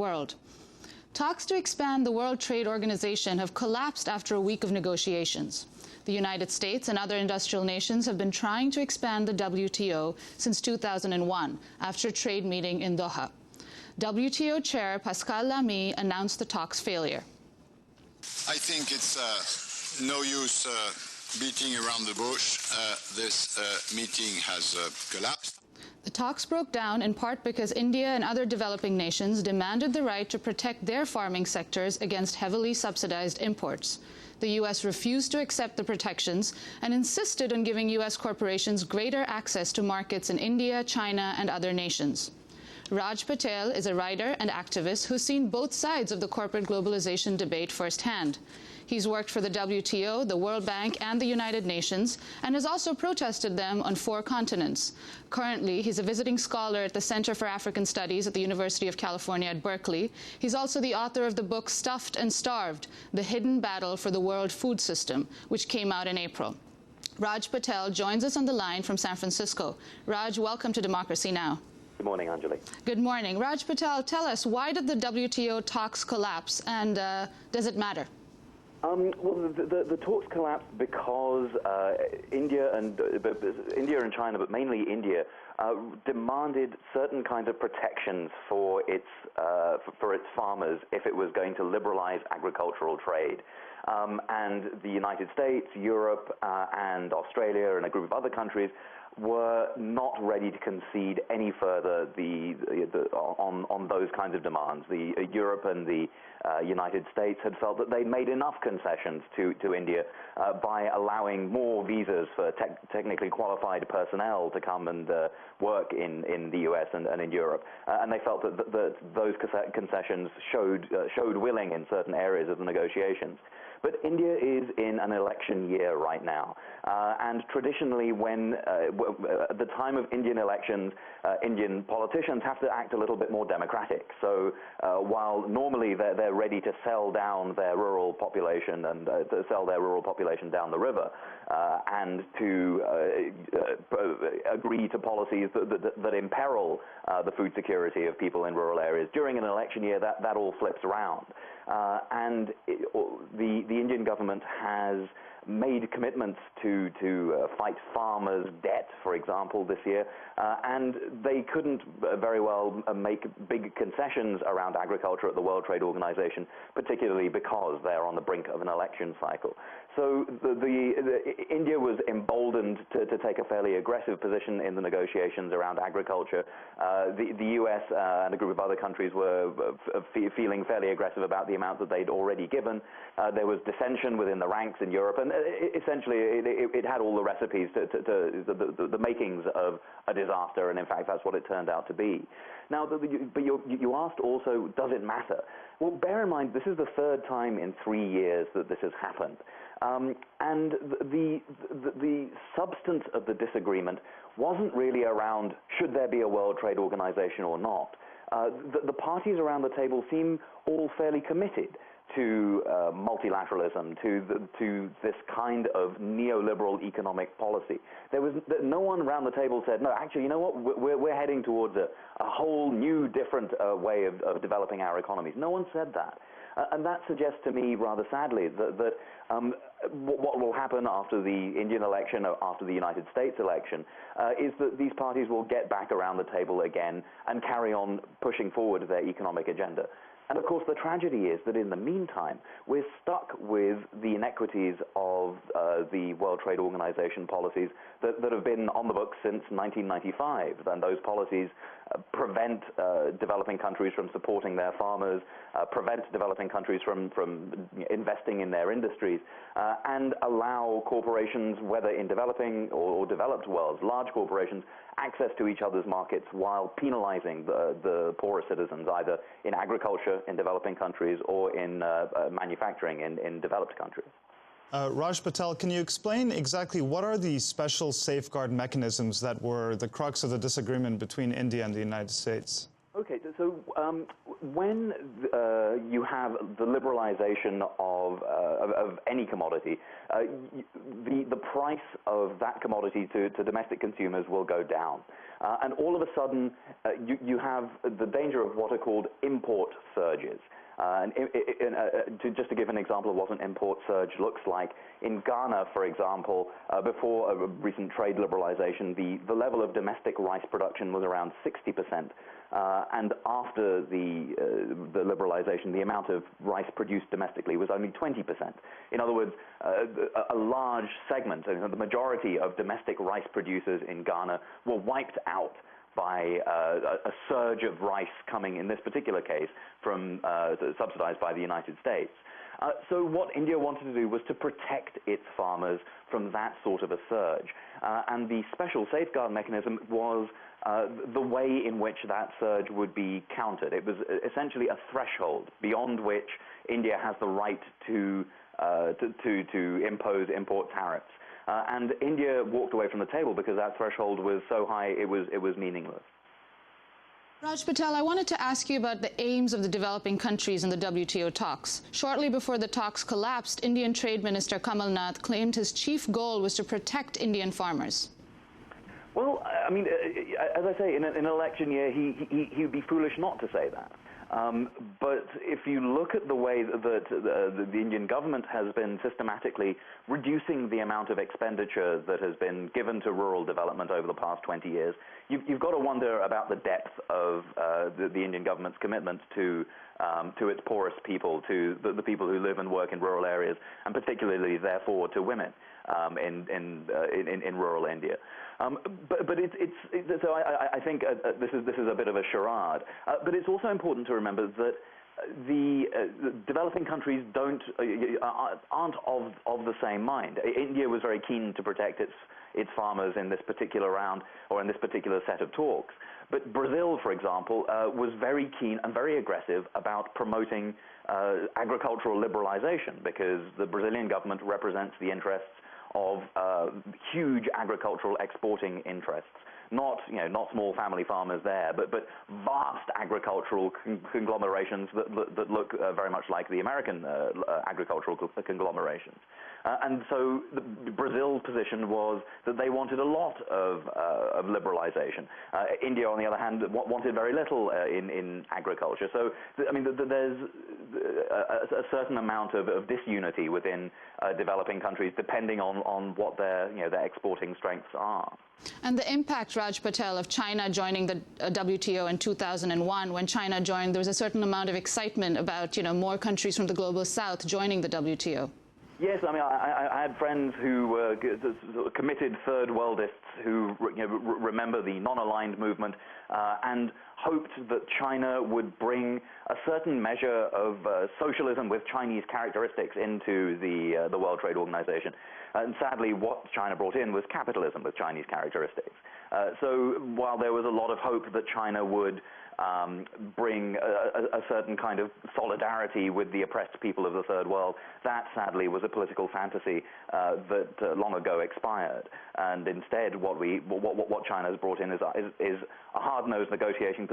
world. Talks to expand the World Trade Organization have collapsed after a week of negotiations. The United States and other industrial nations have been trying to expand the WTO since 2001 after a trade meeting in Doha. WTO Chair Pascal Lamy announced the talks' failure. I think it's no use beating around the bush. This meeting has collapsed. The talks broke down in part because India and other developing nations demanded the right to protect their farming sectors against heavily subsidized imports. The U.S. refused to accept the protections and insisted on giving U.S. corporations greater access to markets in India, China, and other nations. Raj Patel is a writer and activist who's seen both sides of the corporate globalization debate firsthand. He's worked for the WTO, the World Bank, and the United Nations, and has also protested them on 4 continents. Currently, he's a visiting scholar at the Center for African Studies at the University of California at Berkeley. He's also the author of the book Stuffed and Starved: The Hidden Battle for the World Food System, which came out in April. Raj Patel joins us on the line from San Francisco. Raj, welcome to Democracy Now! Good morning, Anjali. Good morning. Raj Patel, tell us, why did the WTO talks collapse, and does it matter? Well, the talks collapsed because India and China, but mainly India, demanded certain kinds of protections for its farmers if it was going to liberalize agricultural trade. And the United States, Europe, and Australia, and a group of other countries were not ready to concede any further on those kinds of demands. Europe and the United States had felt that they'd made enough concessions to India by allowing more visas for technically qualified personnel to come and work in the U.S. and in Europe. And they felt that those concessions showed willing in certain areas of the negotiations. But India is in an election year right now, and traditionally when, at the time of Indian elections, Indian politicians have to act a little bit more democratic. So while normally they're ready to sell down their rural population and to sell their rural population down the river, and to agree to policies that imperil the food security of people in rural areas, during an election year that all flips around. And the Indian government has made commitments to fight farmers' debt, for example, this year, and they couldn't very well make big concessions around agriculture at the World Trade Organization, particularly because they're on the brink of an election cycle. So India was emboldened to take a fairly aggressive position in the negotiations around agriculture. The U.S. and a group of other countries were feeling fairly aggressive about the amount that they'd already given. There was dissension within the ranks in Europe, and essentially it had all the recipes the makings of a disaster, and in fact that's what it turned out to be. Now, but you asked also, does it matter? Well, bear in mind, this is the 3rd time in 3 years that this has happened. And the substance of the disagreement wasn't really around should there be a World Trade Organization or not. The parties around the table seem all fairly committed to multilateralism, to this kind of neoliberal economic policy. There was no one around the table said, no, actually, you know what, we're heading towards a whole new, different way of developing our economies. No one said that. And that suggests to me, rather sadly, that what will happen after the Indian election, or after the United States election, is that these parties will get back around the table again and carry on pushing forward their economic agenda. And of course, the tragedy is that in the meantime, we're stuck with the inequities of the World Trade Organization policies that have been on the books since 1995. And those policies prevent developing countries from supporting their farmers, prevent developing countries from investing in their industries, and allow corporations, whether in developing or developed worlds, large corporations, access to each other's markets while penalizing the poorer citizens, either in agriculture in developing countries or in manufacturing in developed countries. Raj Patel, can you explain exactly what are the special safeguard mechanisms that were the crux of the disagreement between India and the United States? Okay, so when you have the liberalization of any commodity, the price of that commodity to domestic consumers will go down. And all of a sudden, you have the danger of what are called import surges. Just to give an example of what an import surge looks like, in Ghana, for example, before a recent trade liberalization, the level of domestic rice production was around 60%. And after the liberalization, the amount of rice produced domestically was only 20%. In other words, a large segment, the majority of domestic rice producers in Ghana were wiped out by a surge of rice coming, in this particular case, from subsidized by the United States. So what India wanted to do was to protect its farmers from that sort of a surge. And the special safeguard mechanism was the way in which that surge would be countered. It was essentially a threshold beyond which India has the right to impose import tariffs. And India walked away from the table because that threshold was so high it was meaningless. Raj Patel, I wanted to ask you about the aims of the developing countries in the WTO talks. Shortly before the talks collapsed, Indian Trade Minister Kamal Nath claimed his chief goal was to protect Indian farmers. Well, I mean, as I say, in an election year, he would be foolish not to say that. But if you look at the way that the Indian government has been systematically reducing the amount of expenditure that has been given to rural development over the past 20 years, you've got to wonder about the depth of the Indian government's commitment to its poorest people, to the people who live and work in rural areas, and particularly, therefore, to women in rural India. So I think this is a bit of a charade. But it's also important to remember that the developing countries aren't of the same mind. India was very keen to protect its farmers in this particular round or in this particular set of talks. But Brazil, for example, was very keen and very aggressive about promoting agricultural liberalization, because the Brazilian government represents the interests of huge agricultural exporting interests. Not small family farmers there, but vast agricultural conglomerations that look very much like the American agricultural conglomerations. And so Brazil's position was that they wanted a lot of liberalization. India, on the other hand, wanted very little in agriculture. So, I mean, there's a certain amount of disunity within developing countries, depending on what their exporting strengths are. And the impact, Raj Patel, of China joining the WTO in 2001, when China joined, there was a certain amount of excitement about, more countries from the global south joining the WTO. Yes, I mean, I had friends who were committed third worldists who remember the non-aligned movement and hoped that China would bring a certain measure of socialism with Chinese characteristics into the World Trade Organization. And sadly, what China brought in was capitalism with Chinese characteristics. So while there was a lot of hope that China would bring a certain kind of solidarity with the oppressed people of the Third World, that sadly was a political fantasy that long ago expired. And instead, what China has brought in is a hard-nosed negotiating